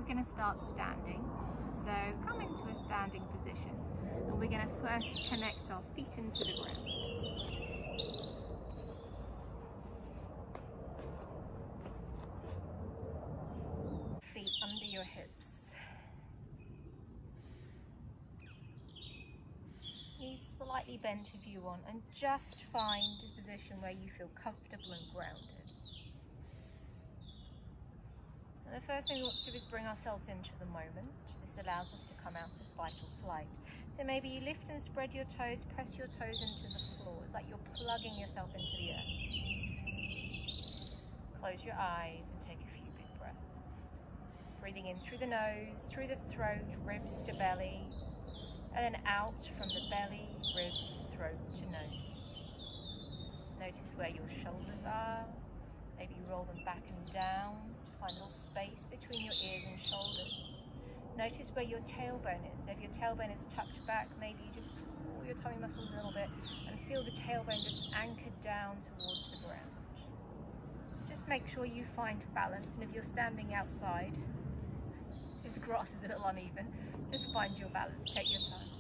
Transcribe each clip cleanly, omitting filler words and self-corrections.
going to start standing. So come into a standing position, and we're going to first connect our feet into the ground. Feet under your hips. Knees slightly bent if you want, and just find a position where you feel comfortable and grounded. And the first thing we want to do is bring ourselves into the moment. This allows us to come out of fight or flight. So maybe you lift and spread your toes, press your toes into the floor. It's like you're plugging yourself into the earth. Close your eyes and take a few big breaths. Breathing in through the nose, through the throat, ribs to belly, and then out from the belly, ribs, throat to nose. Notice where your shoulders are. Maybe roll them back and down. Find a little space between your ears and shoulders. Notice where your tailbone is. So if your tailbone is tucked back, maybe you just draw your tummy muscles a little bit and feel the tailbone just anchored down towards the ground. Just make sure you find balance, and if you're standing outside, if the grass is a little uneven, just find your balance, take your time.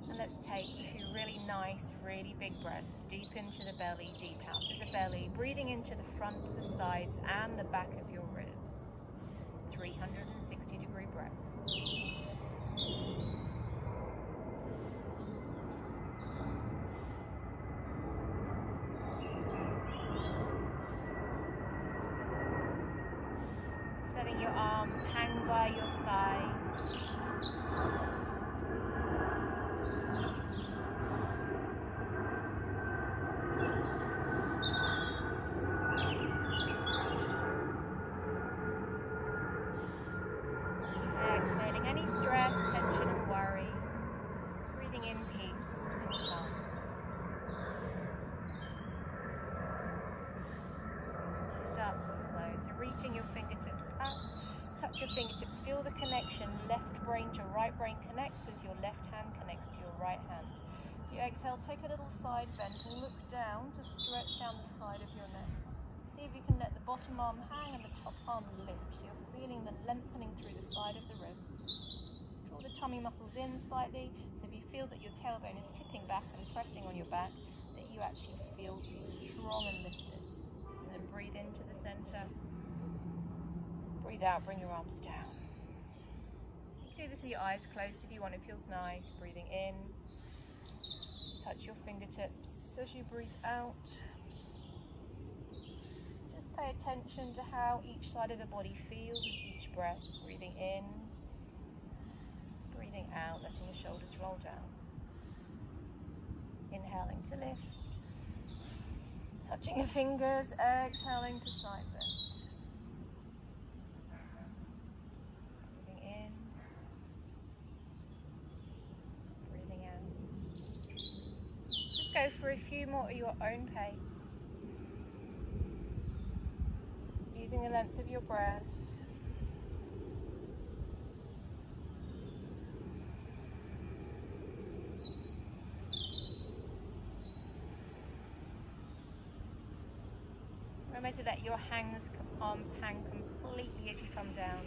And let's take a few really nice, really big breaths, deep into the belly, deep out of the belly, breathing into the front, the sides, and the back of your ribs. 360-degree breath. Just letting your arms hang by your sides. Exhaling any stress, tension and worry. Breathing in peace and calm. Start to flow. So reaching your fingertips up, touch your fingertips, feel the connection. Left brain to right brain connects as your left hand connects to your right hand. As you exhale, take a little side bend and look down to stretch down the side of your neck. See if you can let the bottom arm hang and the top arm lift. So you're feeling the lengthening through the side of the ribs. Draw the tummy muscles in slightly. So if you feel that your tailbone is tipping back and pressing on your back, that you actually feel strong and lifted. And then breathe into the center. Breathe out, bring your arms down. You can do this with your eyes closed if you want, it feels nice. Breathing in. Touch your fingertips as you breathe out. Pay attention to how each side of the body feels with each breath. Breathing in, breathing out, letting the shoulders roll down. Inhaling to lift. Touching your fingers, exhaling to side bend. Breathing in, breathing out. Just go for a few more at your own pace. Using the length of your breath. Remember to let your arms hang completely as you come down.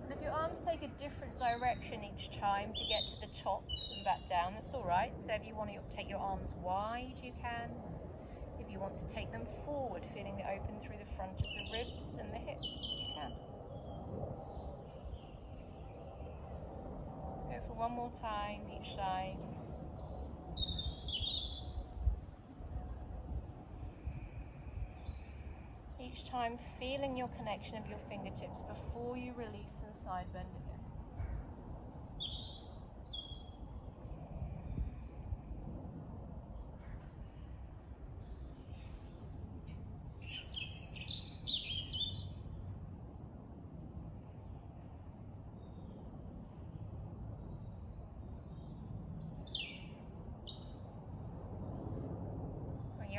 And if your arms take a different direction each time to get to the top, back down, that's all right. So if you want to take your arms wide, you can. If you want to take them forward, feeling it open through the front of the ribs and the hips, you can. Let's go for one more time, each side. Each time feeling your connection of your fingertips before you release and side bend again.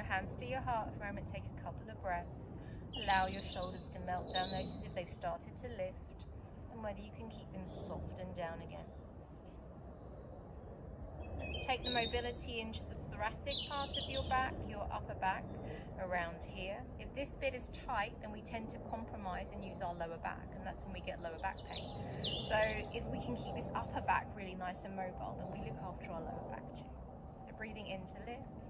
Hands to your heart for a moment, take a couple of breaths. Allow your shoulders to melt down. Notice if they've started to lift and whether you can keep them soft and down again. Let's take the mobility into the thoracic part of your back, your upper back, around here. If this bit is tight, then we tend to compromise and use our lower back, and that's when we get lower back pain. So if we can keep this upper back really nice and mobile, then we look after our lower back too. So breathing in to lift.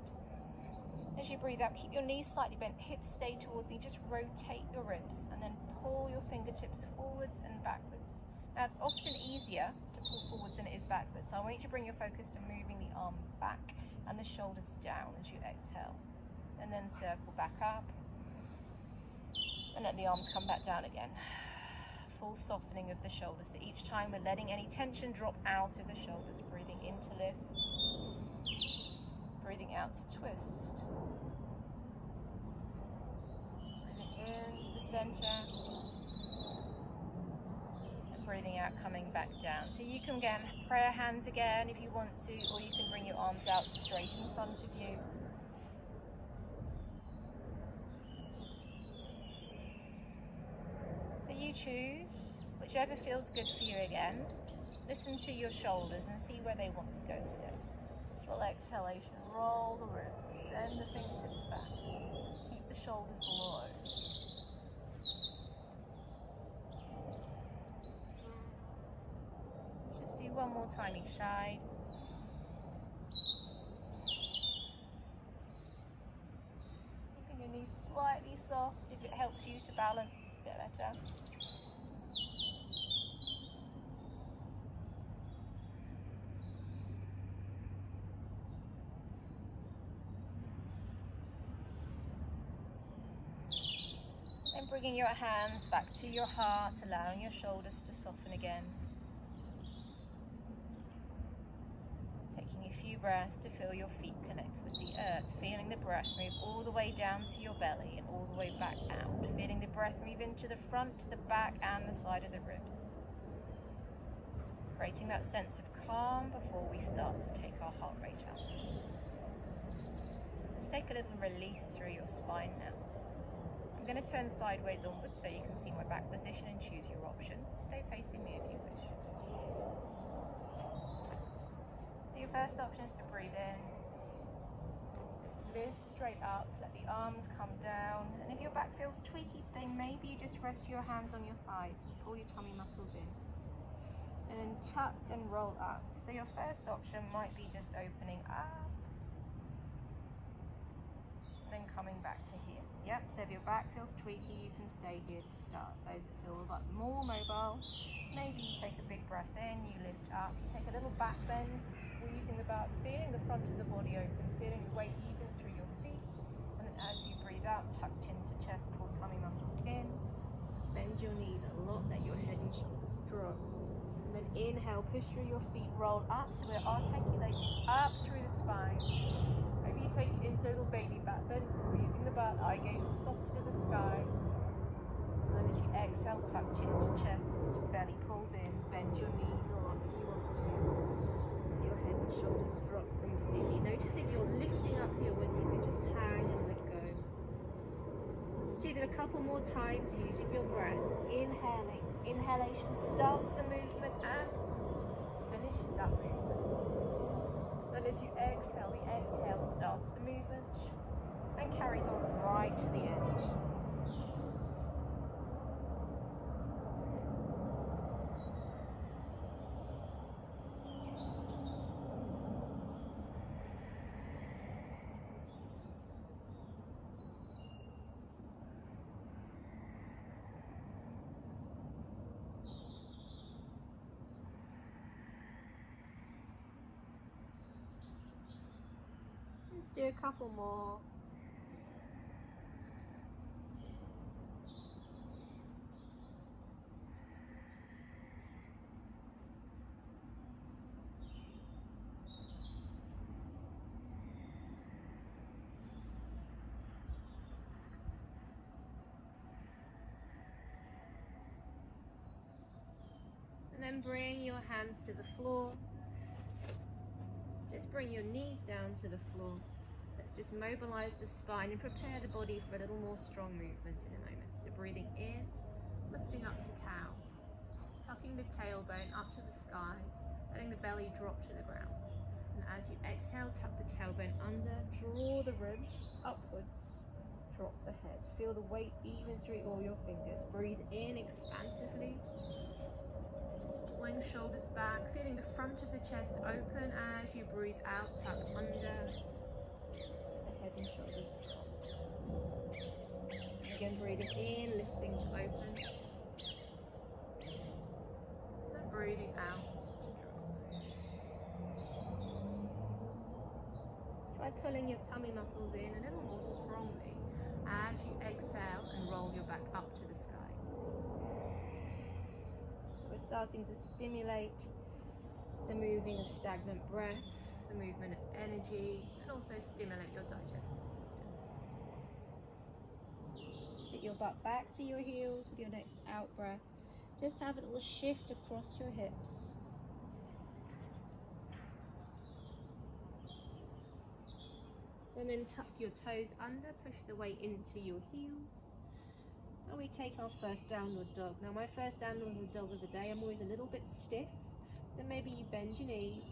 As you breathe out, keep your knees slightly bent, hips stay towards me, just rotate your ribs, and then pull your fingertips forwards and backwards. Now it's often easier to pull forwards than it is backwards, so I want you to bring your focus to moving the arm back and the shoulders down as you exhale. And then circle back up, and let the arms come back down again. Full softening of the shoulders, so each time we're letting any tension drop out of the shoulders. Breathing in to lift, breathing out to twist. Breathing in to the center, and breathing out, coming back down. So you can again prayer hands again if you want to, or you can bring your arms out straight in front of you. You choose whichever feels good for you again. Listen to your shoulders and see where they want to go today. Full exhalation, roll the ribs, send the fingertips back. Keep the shoulders low. Let's just do one more time each side. Keeping your knees slightly soft if it helps you to balance a bit better. And bringing your hands back to your heart, allowing your shoulders to soften again. Taking a few breaths to feel your feet connect with the earth, feeling the breath move all the way down to your belly and all the way back out. Feeling the breath move into the front, the back and the side of the ribs. Creating that sense of calm before we start to take our heart rate up. Let's take a little release through your spine now. I'm going to turn sideways onwards so you can see my back position and choose your option. Stay facing me if you wish. So your first option is to breathe in. Just lift straight up, let the arms come down. And if your back feels tweaky today, maybe you just rest your hands on your thighs and pull your tummy muscles in. And then tuck and roll up. So your first option might be just opening up. Then coming back to here. Yep, so if your back feels tweaky, you can stay here to start. Those that feel like more mobile, maybe you take a big breath in, you lift up, you take a little back bend, squeezing the back, feeling the front of the body open, feeling the weight even through your feet. And then as you breathe out, tuck chin to chest, pull tummy muscles in, bend your knees a lot, let your head and shoulders drop. And then inhale, push through your feet, roll up, so we're articulating up through the spine. Maybe you take into a little baby back bend, squeezing the back, eye gaze soft to the sky. And then as you exhale, tuck chin to chest, belly pulls in, bend your knees a lot if you want to. Your head and shoulders drop completely. Noticing you're lifting up here when you can just hang and let go. Let's do that a couple more times using your breath. Inhaling. Inhalation starts the movement and finishes that movement. And as you exhale, the exhale starts the movement and carries on right to the end. Let's do a couple more. And then bring your hands to the floor. Just bring your knees down to the floor. Let's just mobilize the spine and prepare the body for a little more strong movement in a moment. So breathing in, lifting up to cow, tucking the tailbone up to the sky, letting the belly drop to the ground. And As you exhale, tuck the tailbone under, draw the ribs upwards, drop the head. Feel the weight even through all your fingers. Breathe in expansively. Pulling the shoulders back, feeling the front of the chest open. As you breathe out, tuck under. The head and shoulders drop. Again, breathing in, lifting to open. And breathing out to drop. Try pulling your tummy muscles in a little more strongly as you exhale and roll your back up to the sky. We're starting to stimulate the moving of stagnant breath, the movement of energy, and also stimulate your digestive system. Sit your butt back to your heels with your next out breath. Just have a little shift across your hips. And then tuck your toes under, push the weight into your heels. And we take our first downward dog. Now my first downward dog of the day, I'm always a little bit stiff. So maybe you bend your knees,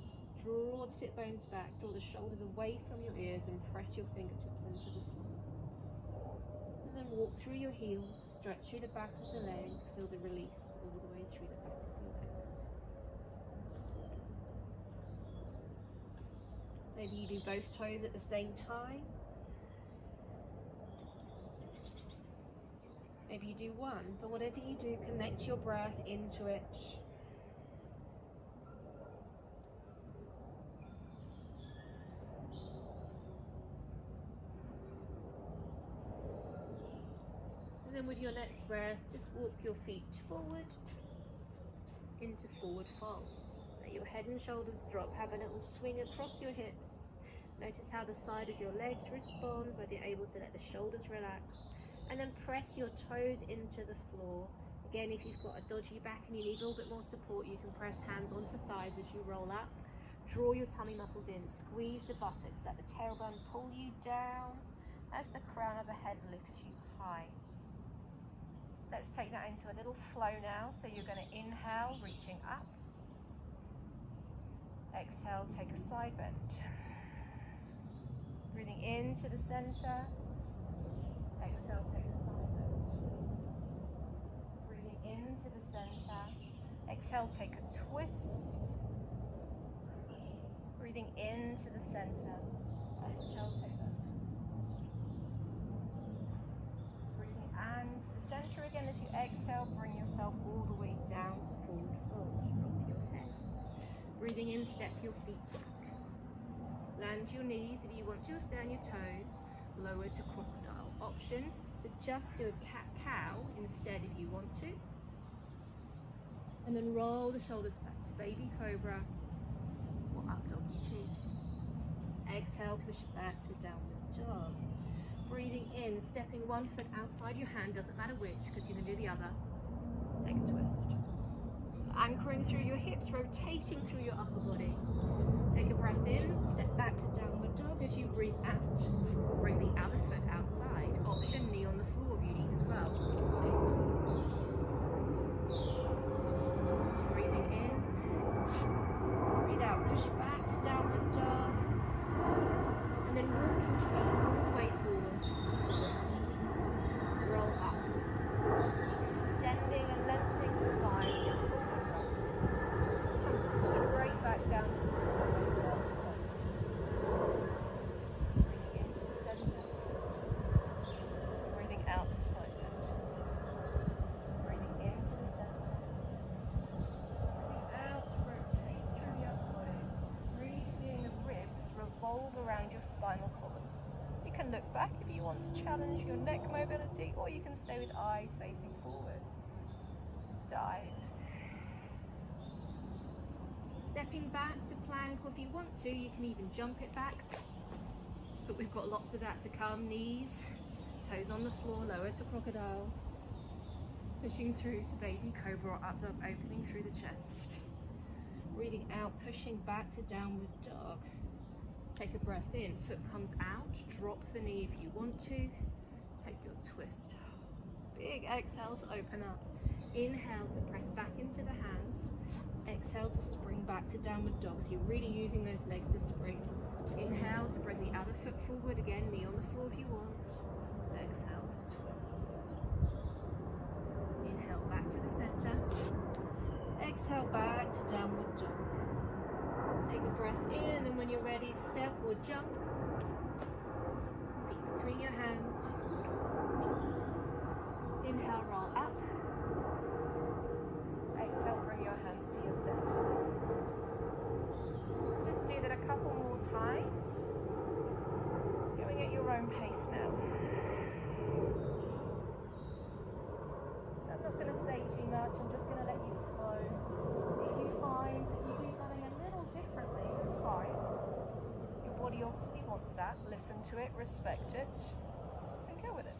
draw the sit bones back, draw the shoulders away from your ears and press your fingertips into the floor. And then walk through your heels, stretch through the back of the leg, feel the release all the way through the back of your legs. Maybe you do both toes at the same time. Maybe you do one, but whatever you do, connect your breath into it. And then with your next breath, just walk your feet forward into forward fold. Let your head and shoulders drop. Have a little swing across your hips. Notice how the side of your legs respond, whether you're able to let the shoulders relax. And then press your toes into the floor. Again, if you've got a dodgy back and you need a little bit more support, you can press hands onto thighs as you roll up. Draw your tummy muscles in, squeeze the buttocks, let the tailbone pull you down as the crown of the head lifts you high. Let's take that into a little flow now. So you're going to inhale, reaching up. Exhale, take a side bend. Breathing into the center. Exhale, take a side bend. Breathing into the center. Exhale, take a twist. Breathing into the center. Exhale, take that twist. Breathing and to the center again as you exhale. Bring yourself all the way down to forward fold. Drop your head. Breathing in, step your feet back. Land your knees if you want to, stay on your toes. Lower to crocodile. Option to just do a cat-cow instead if you want to. And then roll the shoulders back to baby cobra or up dog, you choose. Exhale, push it back to downward dog. Breathing in, stepping one foot outside your hand, doesn't matter which, because you can do the other. Take a twist. So anchoring through your hips, rotating through your upper body. Take a breath in, step back to downward dog. As you breathe out, bring the other foot outside. Option, knee on the floor if you need as well. Breathing in, breathe out, push back to downward dog. And then walk your feet all the way forward. Roll up. Extending and lengthening the spine. Come straight back down to the floor. Breathing into the center. Breathing out to side bend. Breathing into the center. Breathing out to rotate through the upper body. Breathe, feeling the ribs revolve around your spinal cord. You can look back if you want to challenge your neck mobility, or you can stay with eyes facing forward. Dive. Stepping back to plank, or if you want to, you can even jump it back. But we've got lots of that to come. Knees, toes on the floor, lower to crocodile. Pushing through to baby cobra or up dog, opening through the chest. Breathing out, pushing back to downward dog. Take a breath in, foot comes out, drop the knee if you want to. Take your twist. Big exhale to open up. Inhale to press back into the hands. Exhale to spring back to downward dog. So you're really using those legs to spring. Inhale to bring the other foot forward again, knee on the floor if you want. Exhale to twist. Inhale back to the center. Exhale back to downward dog. Take a breath in, and when you're ready, step or jump. Feet between your hands. Inhale, roll up. Exhale, bring your hands to your center. Let's just do that a couple more times. Going at your own pace now. So I'm not going to say too much, I'm just going to let you flow. If you find that you do something a little differently, that's fine. Your body obviously wants that. Listen to it, respect it, and go with it.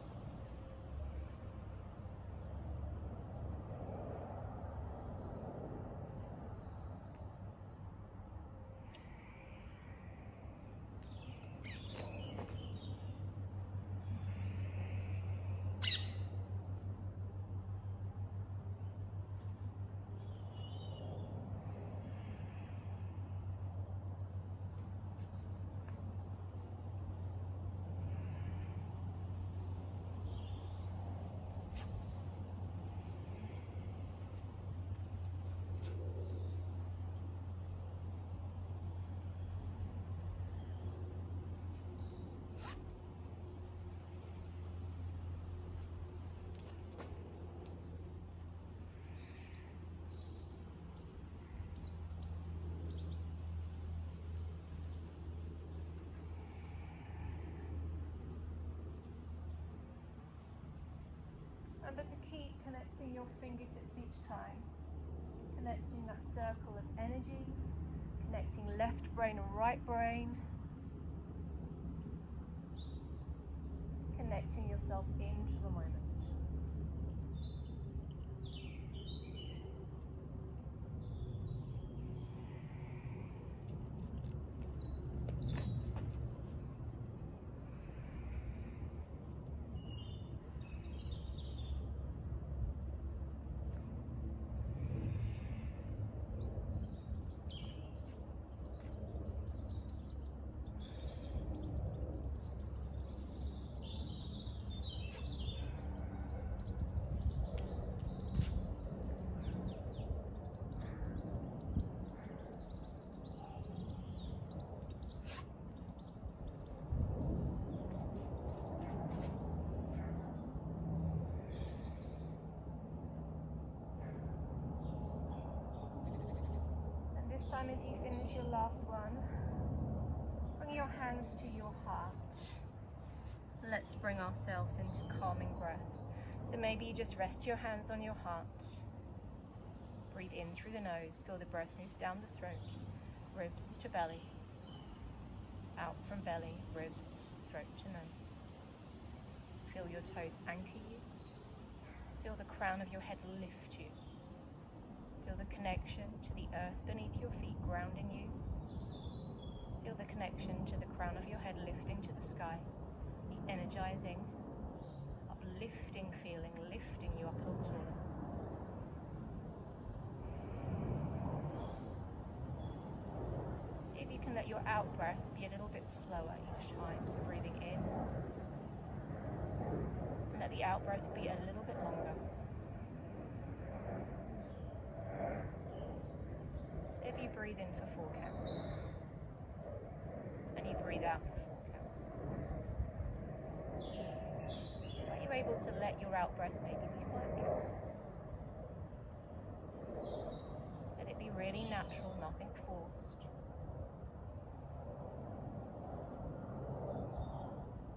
Remember to keep connecting your fingertips each time. Connecting that circle of energy. Connecting left brain and right brain. Connecting yourself into the moment. Time as you finish your last one, bring your hands to your heart. Let's bring ourselves into calming breath. So maybe you just rest your hands on your heart. Breathe in through the nose, feel the breath move down the throat, ribs to belly, out from belly, ribs, throat to nose. Feel your toes anchor you. Feel the crown of your head lift you. Feel the connection to the earth beneath your feet grounding you. Feel the connection to the crown of your head lifting to the sky. The energizing, uplifting feeling, lifting you up a little taller. See if you can let your out breath be a little bit slower each time. So breathing in. And let the out breath be a little bit longer. If you breathe in for 4 counts, and you breathe out for 4 counts, are you able to let your out breath maybe be 5 counts? Let it be really natural, nothing forced.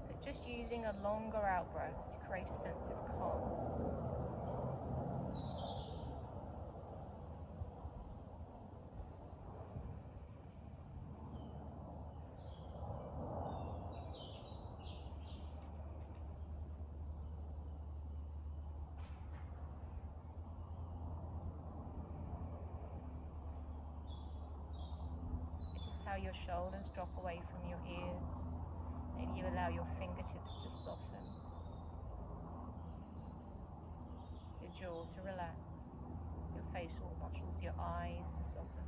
But just using a longer out breath to create a sense of calm. How your shoulders drop away from your ears. Maybe you allow your fingertips to soften, your jaw to relax, your facial muscles, your eyes to soften.